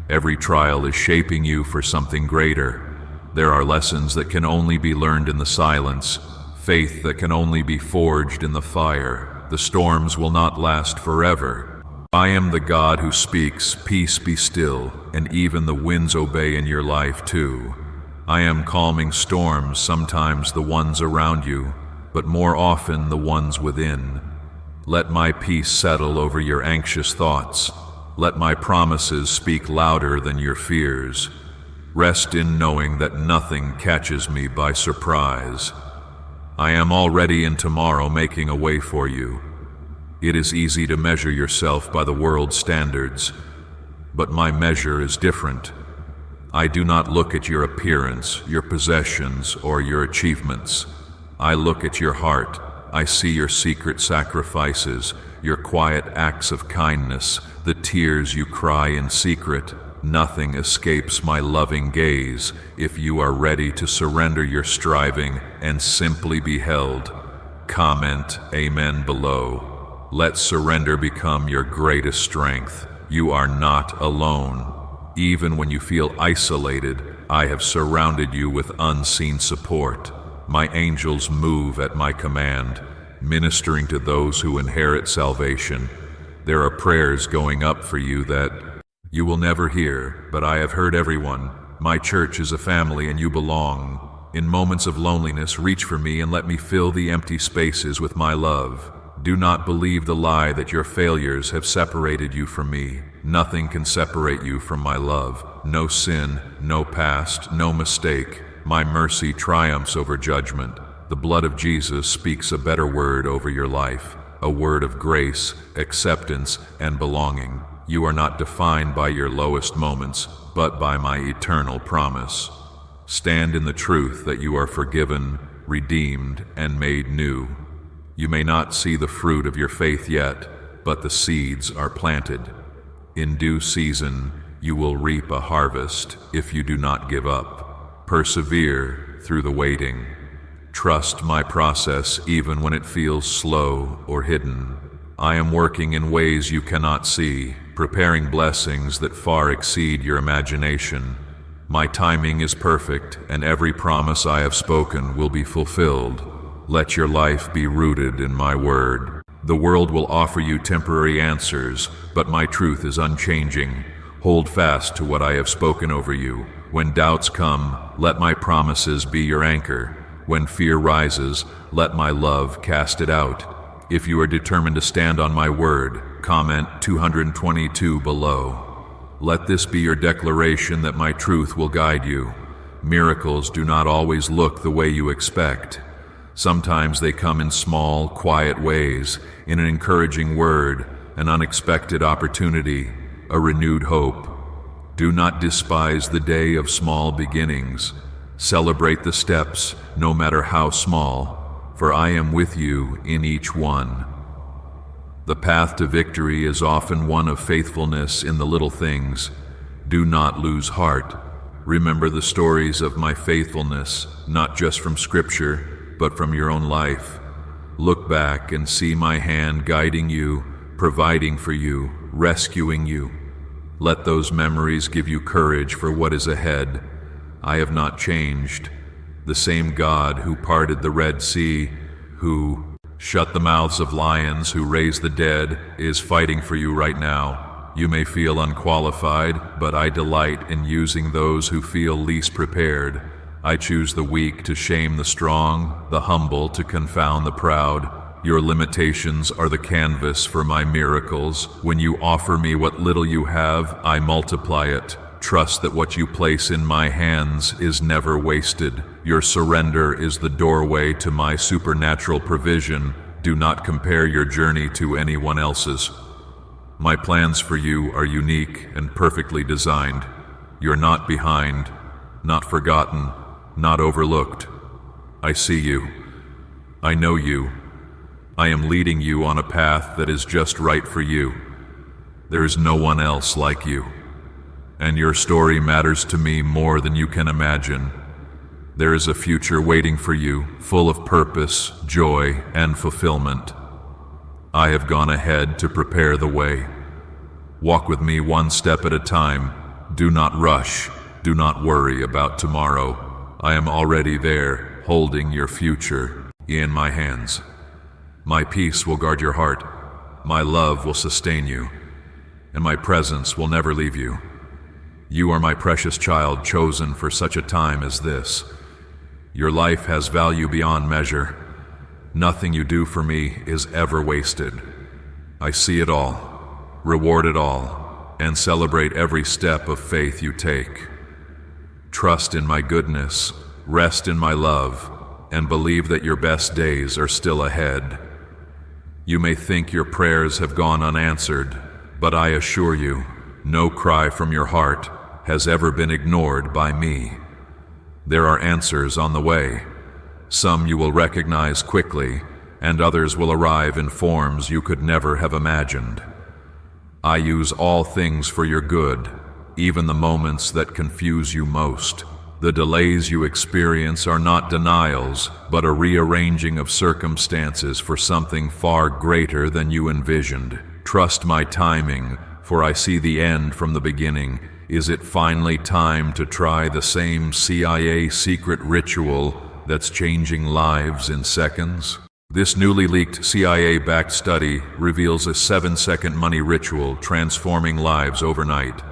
Speaker 1: Every trial is shaping you for something greater. There are lessons that can only be learned in the silence, faith that can only be forged in the fire. The storms will not last forever. I am the God who speaks, peace be still, and even the winds obey in your life too. I am calming storms, sometimes the ones around you, but more often the ones within. Let my peace settle over your anxious thoughts. Let my promises speak louder than your fears. Rest in knowing that nothing catches me by surprise. I am already in tomorrow making a way for you. It is easy to measure yourself by the world's standards, but my measure is different. I do not look at your appearance, your possessions, or your achievements. I look at your heart. I see your secret sacrifices, your quiet acts of kindness, the tears you cry in secret. Nothing escapes my loving gaze if you are ready to surrender your striving and simply be held. Comment Amen below. Let surrender become your greatest strength. You are not alone. Even when you feel isolated, I have surrounded you with unseen support. My angels move at my command, ministering to those who inherit salvation. There are prayers going up for you that you will never hear, but I have heard everyone. My church is a family and you belong. In moments of loneliness, reach for me and let me fill the empty spaces with my love. Do not believe the lie that your failures have separated you from me. Nothing can separate you from my love. No sin, no past, no mistake. My mercy triumphs over judgment. The blood of Jesus speaks a better word over your life, a word of grace, acceptance, and belonging. You are not defined by your lowest moments, but by my eternal promise. Stand in the truth that you are forgiven, redeemed, and made new. You may not see the fruit of your faith yet, but the seeds are planted. In due season, you will reap a harvest if you do not give up. Persevere through the waiting. Trust my process even when it feels slow or hidden. I am working in ways you cannot see, preparing blessings that far exceed your imagination. My timing is perfect, and every promise I have spoken will be fulfilled. Let your life be rooted in my word. The world will offer you temporary answers, but my truth is unchanging. Hold fast to what I have spoken over you. When doubts come, let my promises be your anchor. When fear rises, let my love cast it out. If you are determined to stand on my word, comment 222 below. Let this be your declaration that my truth will guide you. Miracles do not always look the way you expect. Sometimes they come in small, quiet ways, in an encouraging word, an unexpected opportunity, a renewed hope. Do not despise the day of small beginnings. Celebrate the steps, no matter how small, for I am with you in each one. The path to victory is often one of faithfulness in the little things. Do not lose heart. Remember the stories of my faithfulness, not just from Scripture, but from your own life. Look back and see my hand guiding you, providing for you, rescuing you. Let those memories give you courage for what is ahead. I have not changed. The same God who parted the Red Sea, who shut the mouths of lions, who raised the dead, is fighting for you right now. You may feel unqualified, but I delight in using those who feel least prepared. I choose the weak to shame the strong, the humble to confound the proud. Your limitations are the canvas for my miracles. When you offer me what little you have, I multiply it. Trust that what you place in my hands is never wasted. Your surrender is the doorway to my supernatural provision. Do not compare your journey to anyone else's. My plans for you are unique and perfectly designed. You're not behind, not forgotten, not overlooked. I see you. I know you. I am leading you on a path that is just right for you. There is no one else like you. And your story matters to me more than you can imagine. There is a future waiting for you, full of purpose, joy, and fulfillment. I have gone ahead to prepare the way. Walk with me one step at a time. Do not rush. Do not worry about tomorrow. I am already there, holding your future in my hands. My peace will guard your heart. My love will sustain you. And my presence will never leave you. You are my precious child, chosen for such a time as this. Your life has value beyond measure. Nothing you do for me is ever wasted. I see it all, reward it all, and celebrate every step of faith you take. Trust in my goodness, rest in my love, and believe that your best days are still ahead. You may think your prayers have gone unanswered, but I assure you, no cry from your heart has ever been ignored by me. There are answers on the way. Some you will recognize quickly, and others will arrive in forms you could never have imagined. I use all things for your good, even the moments that confuse you most. The delays you experience are not denials, but a rearranging of circumstances for something far greater than you envisioned. Trust my timing, for I see the end from the beginning. Is it finally time to try the same CIA secret ritual that's changing lives in seconds? This newly leaked CIA-backed study reveals a 7-second money ritual transforming lives overnight.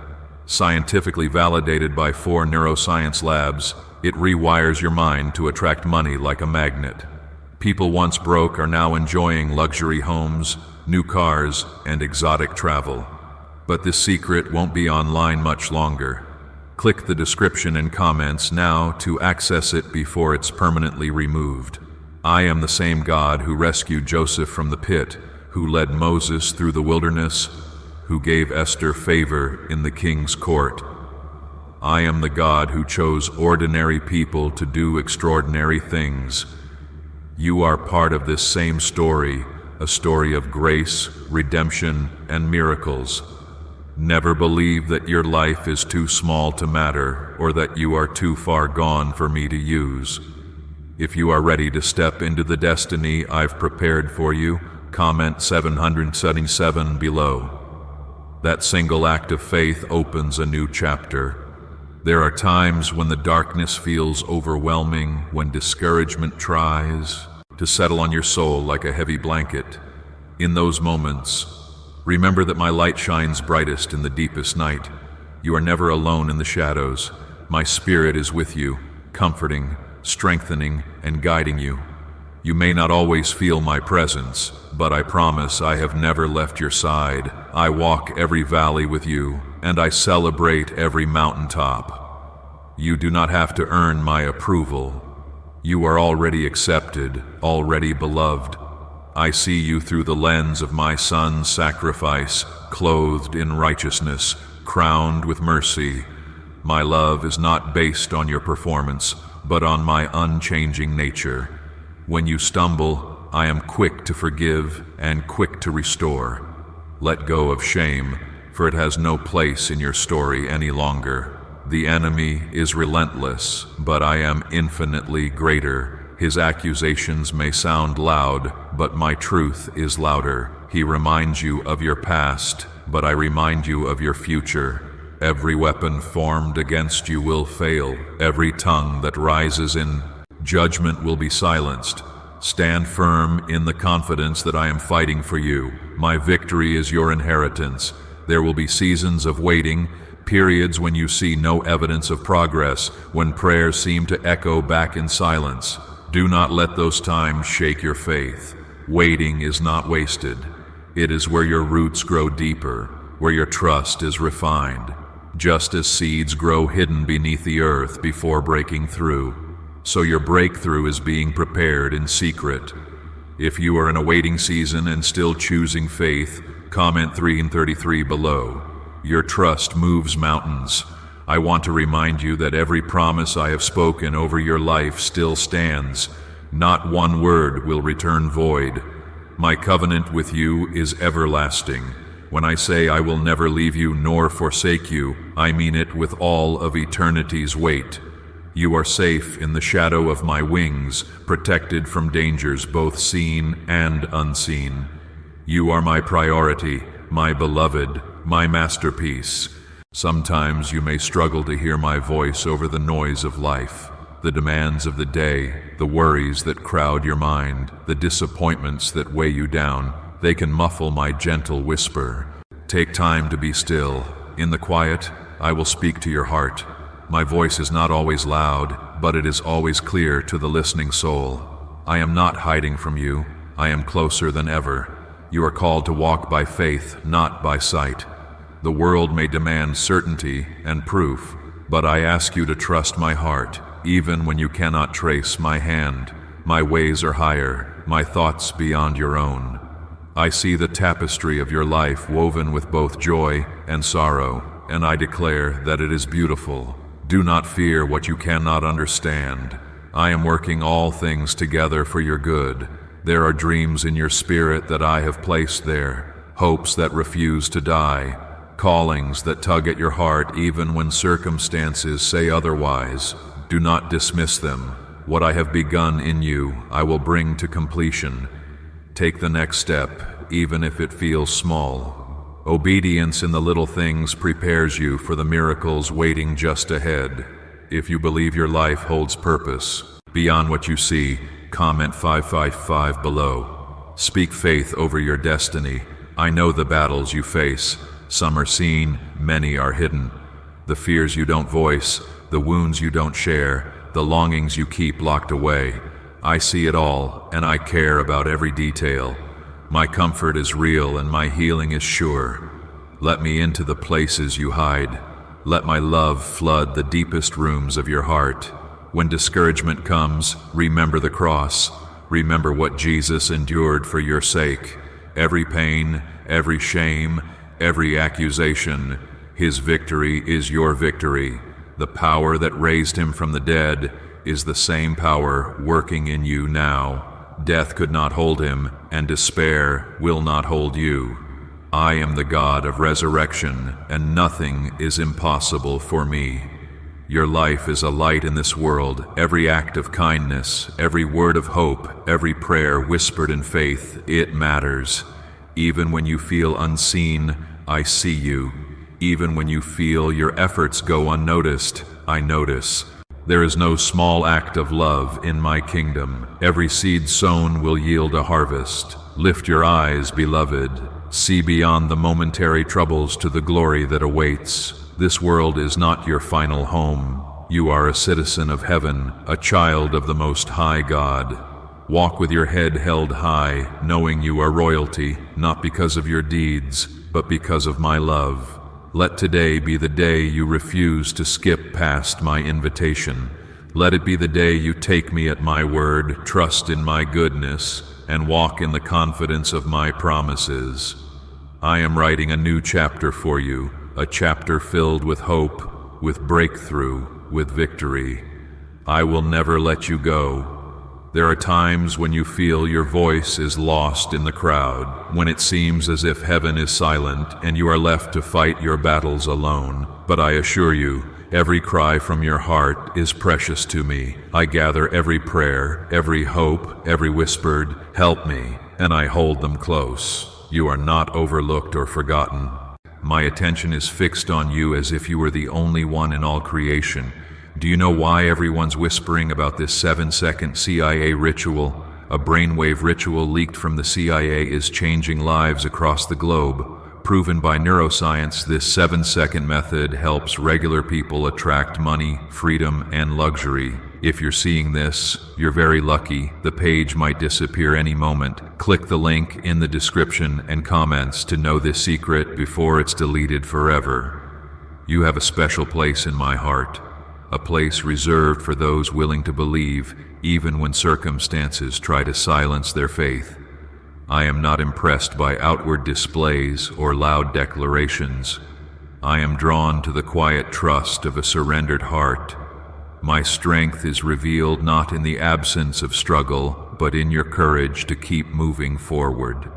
Speaker 1: Scientifically validated by 4 neuroscience labs, it rewires your mind to attract money like a magnet. People once broke are now enjoying luxury homes, new cars, and exotic travel. But this secret won't be online much longer. Click the description and comments now to access it before it's permanently removed. I am the same God who rescued Joseph from the pit, who led Moses through the wilderness, who gave Esther favor in the king's court. I am the God who chose ordinary people to do extraordinary things. You are part of this same story, a story of grace, redemption, and miracles. Never believe that your life is too small to matter or that you are too far gone for me to use. If you are ready to step into the destiny I've prepared for you, comment 777 below. That single act of faith opens a new chapter. There are times when the darkness feels overwhelming, when discouragement tries to settle on your soul like a heavy blanket. In those moments, remember that my light shines brightest in the deepest night. You are never alone in the shadows. My spirit is with you, comforting, strengthening, and guiding you. You may not always feel my presence, but I promise I have never left your side. I walk every valley with you, and I celebrate every mountaintop. You do not have to earn my approval. You are already accepted, already beloved. I see you through the lens of my Son's sacrifice, clothed in righteousness, crowned with mercy. My love is not based on your performance but on my unchanging nature. When you stumble, I am quick to forgive and quick to restore. Let go of shame, for it has no place in your story any longer. The enemy is relentless, but I am infinitely greater. His accusations may sound loud, but my truth is louder. He reminds you of your past, but I remind you of your future. Every weapon formed against you will fail. Every tongue that rises in judgment will be silenced. Stand firm in the confidence that I am fighting for you. My victory is your inheritance. There will be seasons of waiting, periods when you see no evidence of progress, when prayers seem to echo back in silence. Do not let those times shake your faith. Waiting is not wasted. It is where your roots grow deeper, where your trust is refined. Just as seeds grow hidden beneath the earth before breaking through, so your breakthrough is being prepared in secret. If you are in a waiting season and still choosing faith, comment 3 and 33 below. Your trust moves mountains. I want to remind you that every promise I have spoken over your life still stands. Not one word will return void. My covenant with you is everlasting. When I say I will never leave you nor forsake you, I mean it with all of eternity's weight. You are safe in the shadow of my wings, protected from dangers both seen and unseen. You are my priority, my beloved, my masterpiece. Sometimes you may struggle to hear my voice over the noise of life, the demands of the day, the worries that crowd your mind, the disappointments that weigh you down. They can muffle my gentle whisper. Take time to be still. In the quiet, I will speak to your heart. My voice is not always loud, but it is always clear to the listening soul. I am not hiding from you. I am closer than ever. You are called to walk by faith, not by sight. The world may demand certainty and proof, but I ask you to trust my heart, even when you cannot trace my hand. My ways are higher, my thoughts beyond your own. I see the tapestry of your life woven with both joy and sorrow, and I declare that it is beautiful. Do not fear what you cannot understand. I am working all things together for your good. There are dreams in your spirit that I have placed there, hopes that refuse to die, callings that tug at your heart even when circumstances say otherwise. Do not dismiss them. What I have begun in you, I will bring to completion. Take the next step, even if it feels small. Obedience in the little things prepares you for the miracles waiting just ahead. If you believe your life holds purpose beyond what you see, comment 555 below. Speak faith over your destiny. I know the battles you face. Some are seen, many are hidden. The fears you don't voice, the wounds you don't share, the longings you keep locked away. I see it all, and I care about every detail. My comfort is real and my healing is sure. Let me into the places you hide. Let my love flood the deepest rooms of your heart. When discouragement comes, remember the cross. Remember what Jesus endured for your sake. Every pain, every shame, every accusation, his victory is your victory. The power that raised him from the dead is the same power working in you now. Death could not hold him, and despair will not hold you. I am the God of resurrection, and nothing is impossible for me. Your life is a light in this world. Every act of kindness, every word of hope, every prayer whispered in faith, it matters. Even when you feel unseen, I see you. Even when you feel your efforts go unnoticed, I notice. There is no small act of love in my kingdom. Every seed sown will yield a harvest. Lift your eyes, beloved. See beyond the momentary troubles to the glory that awaits. This world is not your final home. You are a citizen of heaven, a child of the Most High God. Walk with your head held high, knowing you are royalty, not because of your deeds, but because of my love. Let today be the day you refuse to skip past my invitation. Let it be the day you take me at my word, trust in my goodness, and walk in the confidence of my promises. I am writing a new chapter for you, a chapter filled with hope, with breakthrough, with victory. I will never let you go. There are times when you feel your voice is lost in the crowd, when it seems as if heaven is silent and you are left to fight your battles alone. But I assure you, every cry from your heart is precious to me. I gather every prayer, every hope, every whispered, "Help me," and I hold them close. You are not overlooked or forgotten. My attention is fixed on you as if you were the only one in all creation. Do you know why everyone's whispering about this 7-second CIA ritual? A brainwave ritual leaked from the CIA is changing lives across the globe. Proven by neuroscience, this 7-second method helps regular people attract money, freedom, and luxury. If you're seeing this, you're very lucky. The page might disappear any moment. Click the link in the description and comments to know this secret before it's deleted forever. You have a special place in my heart. A place reserved for those willing to believe, even when circumstances try to silence their faith. I am not impressed by outward displays or loud declarations. I am drawn to the quiet trust of a surrendered heart. My strength is revealed not in the absence of struggle, but in your courage to keep moving forward.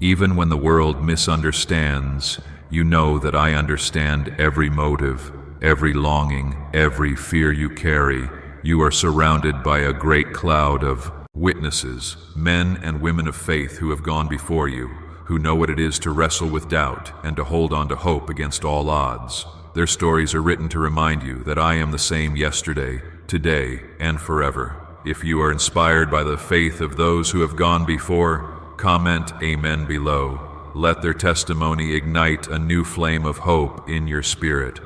Speaker 1: Even when the world misunderstands, you know that I understand every motive, every longing, every fear you carry. You are surrounded by a great cloud of witnesses, men and women of faith who have gone before you, who know what it is to wrestle with doubt and to hold on to hope against all odds. Their stories are written to remind you that I am the same yesterday, today, and forever. If you are inspired by the faith of those who have gone before, comment Amen below. Let their testimony ignite a new flame of hope in your spirit.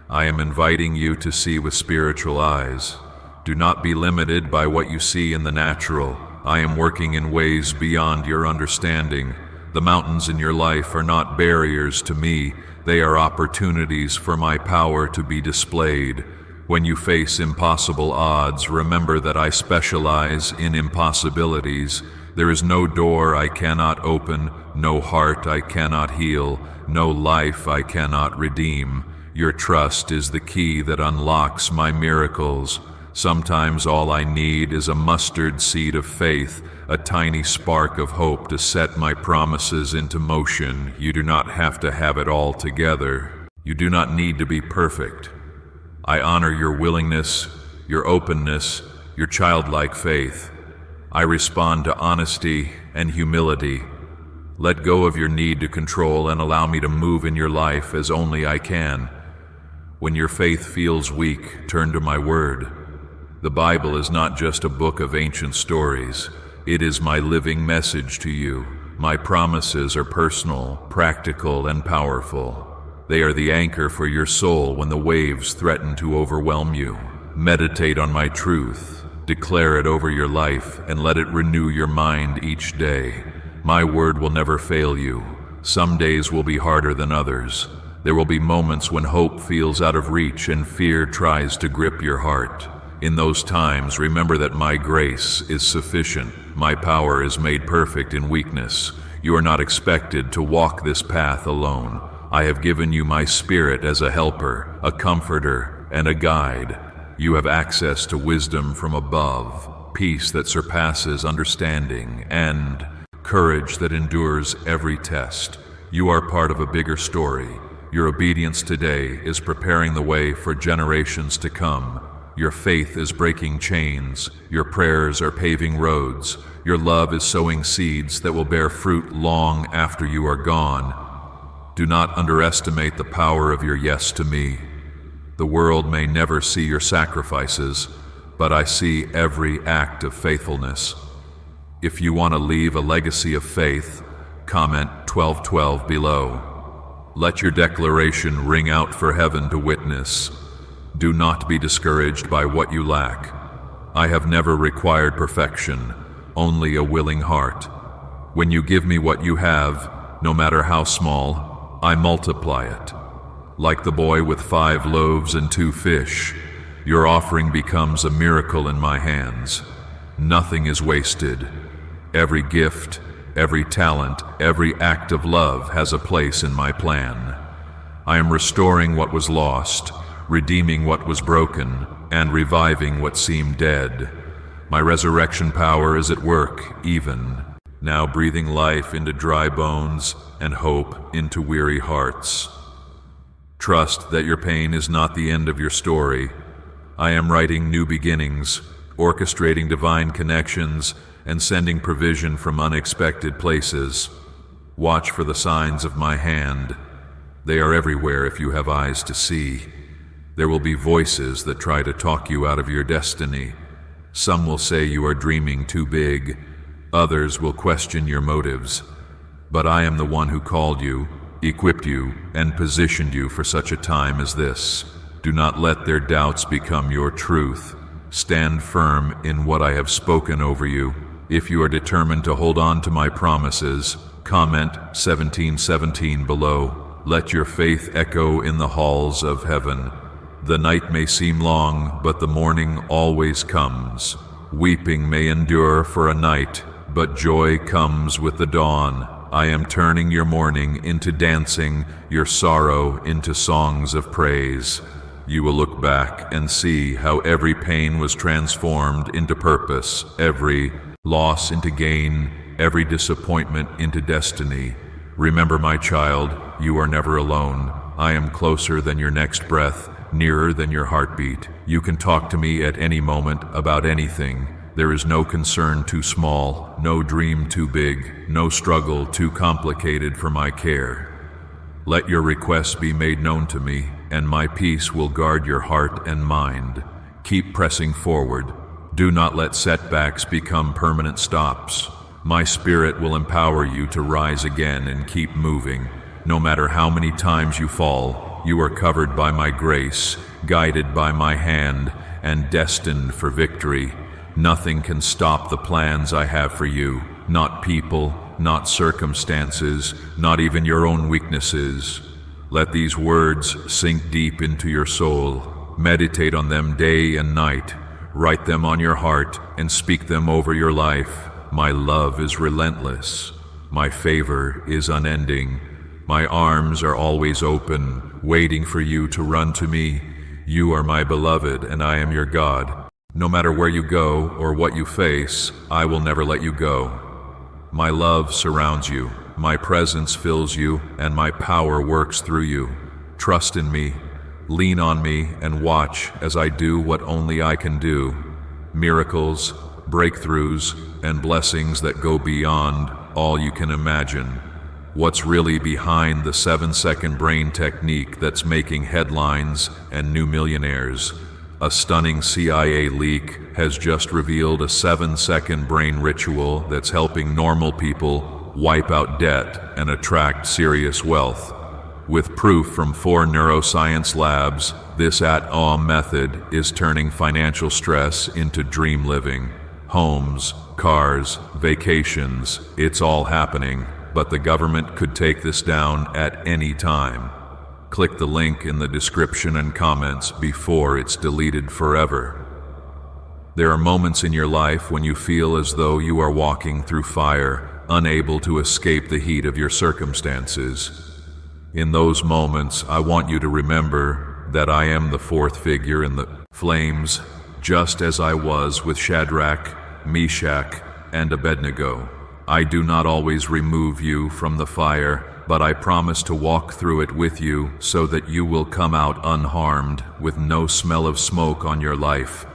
Speaker 1: I am inviting you to see with spiritual eyes. Do not be limited by what you see in the natural. I am working in ways beyond your understanding. The mountains in your life are not barriers to me. They are opportunities for my power to be displayed. When you face impossible odds, remember that I specialize in impossibilities. There is no door I cannot open, no heart I cannot heal, no life I cannot redeem. Your trust is the key that unlocks my miracles. Sometimes all I need is a mustard seed of faith, a tiny spark of hope to set my promises into motion. You do not have to have it all together. You do not need to be perfect. I honor your willingness, your openness, your childlike faith. I respond to honesty and humility. Let go of your need to control and allow me to move in your life as only I can. When your faith feels weak, turn to my word. The Bible is not just a book of ancient stories. It is my living message to you. My promises are personal, practical, and powerful. They are the anchor for your soul when the waves threaten to overwhelm you. Meditate on my truth. Declare it over your life and let it renew your mind each day. My word will never fail you. Some days will be harder than others. There will be moments when hope feels out of reach and fear tries to grip your heart. In those times, remember that my grace is sufficient. My power is made perfect in weakness. You are not expected to walk this path alone. I have given you my spirit as a helper, a comforter, and a guide. You have access to wisdom from above, peace that surpasses understanding, and courage that endures every test. You are part of a bigger story. Your obedience today is preparing the way for generations to come. Your faith is breaking chains. Your prayers are paving roads. Your love is sowing seeds that will bear fruit long after you are gone. Do not underestimate the power of your yes to me. The world may never see your sacrifices, but I see every act of faithfulness. If you want to leave a legacy of faith, comment 1212 below. Let your declaration ring out for heaven to witness. Do not be discouraged by what you lack. I have never required perfection, only a willing heart. When you give me what you have, no matter how small, I multiply it. Like the boy with 5 loaves and 2 fish, your offering becomes a miracle in my hands. Nothing is wasted. Every gift, every talent, every act of love has a place in my plan. I am restoring what was lost, redeeming what was broken, and reviving what seemed dead. My resurrection power is at work, even now, breathing life into dry bones and hope into weary hearts. Trust that your pain is not the end of your story. I am writing new beginnings, orchestrating divine connections, and sending provision from unexpected places. Watch for the signs of my hand. They are everywhere if you have eyes to see. There will be voices that try to talk you out of your destiny. Some will say you are dreaming too big. Others will question your motives. But I am the one who called you, equipped you, and positioned you for such a time as this. Do not let their doubts become your truth. Stand firm in what I have spoken over you. If you are determined to hold on to my promises, comment 1717 below. Let your faith echo in the halls of heaven. The night may seem long, but the morning always comes. Weeping may endure for a night, but joy comes with the dawn. I am turning your mourning into dancing, your sorrow into songs of praise. You will look back and see how every pain was transformed into purpose, every loss into gain, every disappointment into destiny. Remember, my child, you are never alone. I am closer than your next breath, nearer than your heartbeat. You can talk to me at any moment about anything. There is no concern too small, no dream too big, no struggle too complicated for my care. Let your requests be made known to me, and my peace will guard your heart and mind. Keep pressing forward. Do not let setbacks become permanent stops. My spirit will empower you to rise again and keep moving. No matter how many times you fall, you are covered by my grace, guided by my hand, and destined for victory. Nothing can stop the plans I have for you. Not people, not circumstances, not even your own weaknesses. Let these words sink deep into your soul. Meditate on them day and night. Write them on your heart and speak them over your life. My love is relentless. My favor is unending. My arms are always open, waiting for you to run to me. You are my beloved, and I am your God. No matter where you go or what you face, I will never let you go. My love surrounds you, my presence fills you, and my power works through you. Trust in me, lean on me, and watch as I do what only I can do. Miracles, breakthroughs, and blessings that go beyond all you can imagine. What's really behind the 7-second brain technique that's making headlines and new millionaires? A stunning CIA leak has just revealed a 7-second brain ritual that's helping normal people wipe out debt and attract serious wealth. With proof from 4 neuroscience labs, this at-home method is turning financial stress into dream living. Homes, cars, vacations, it's all happening, but the government could take this down at any time. Click the link in the description and comments before it's deleted forever. There are moments in your life when you feel as though you are walking through fire, unable to escape the heat of your circumstances. In those moments, I want you to remember that I am the fourth figure in the flames, just as I was with Shadrach, Meshach, and Abednego. I do not always remove you from the fire, but I promise to walk through it with you so that you will come out unharmed, with no smell of smoke on your life.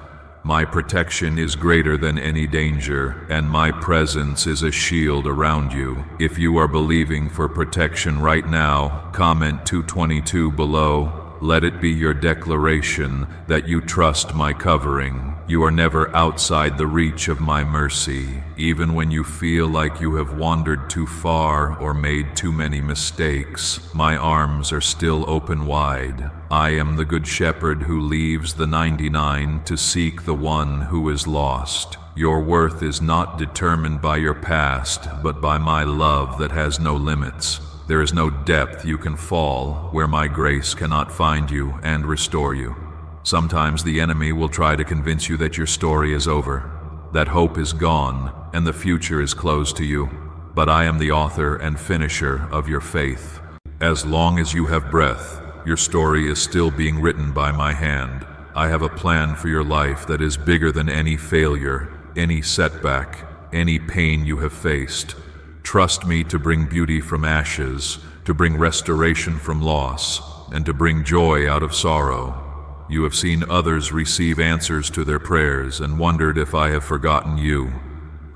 Speaker 1: My protection is greater than any danger, and my presence is a shield around you. If you are believing for protection right now, comment 222 below. Let it be your declaration that you trust my covering. You are never outside the reach of my mercy. Even when you feel like you have wandered too far or made too many mistakes, my arms are still open wide. I am the good shepherd who leaves the 99 to seek the one who is lost. Your worth is not determined by your past, but by my love that has no limits. There is no depth you can fall where my grace cannot find you and restore you. Sometimes the enemy will try to convince you that your story is over, that hope is gone, and the future is closed to you. But I am the author and finisher of your faith. As long as you have breath, your story is still being written by my hand. I have a plan for your life that is bigger than any failure, any setback, any pain you have faced. Trust me to bring beauty from ashes, to bring restoration from loss, and to bring joy out of sorrow. You have seen others receive answers to their prayers and wondered if I have forgotten you.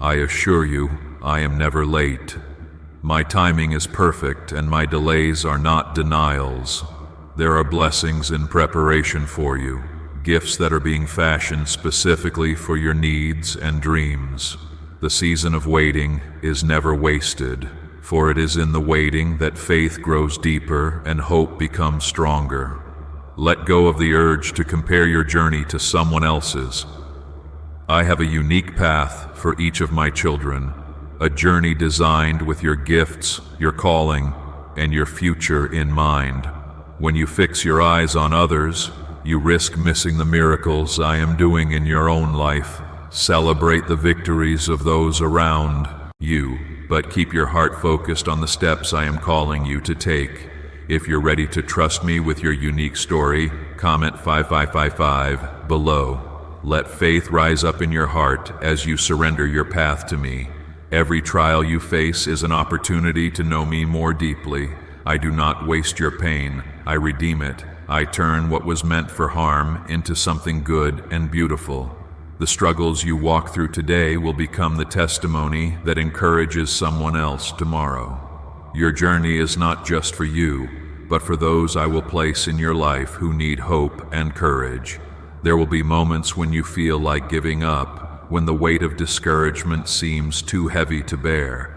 Speaker 1: I assure you, I am never late. My timing is perfect, and my delays are not denials. There are blessings in preparation for you, gifts that are being fashioned specifically for your needs and dreams. The season of waiting is never wasted, for it is in the waiting that faith grows deeper and hope becomes stronger. Let go of the urge to compare your journey to someone else's. I have a unique path for each of my children, a journey designed with your gifts, your calling, and your future in mind. When you fix your eyes on others, you risk missing the miracles I am doing in your own life. Celebrate the victories of those around you, but keep your heart focused on the steps I am calling you to take. If you're ready to trust me with your unique story, comment 5555 below. Let faith rise up in your heart as you surrender your path to me. Every trial you face is an opportunity to know me more deeply. I do not waste your pain, I redeem it. I turn what was meant for harm into something good and beautiful. The struggles you walk through today will become the testimony that encourages someone else tomorrow. Your journey is not just for you, but for those I will place in your life who need hope and courage. There will be moments when you feel like giving up, when the weight of discouragement seems too heavy to bear.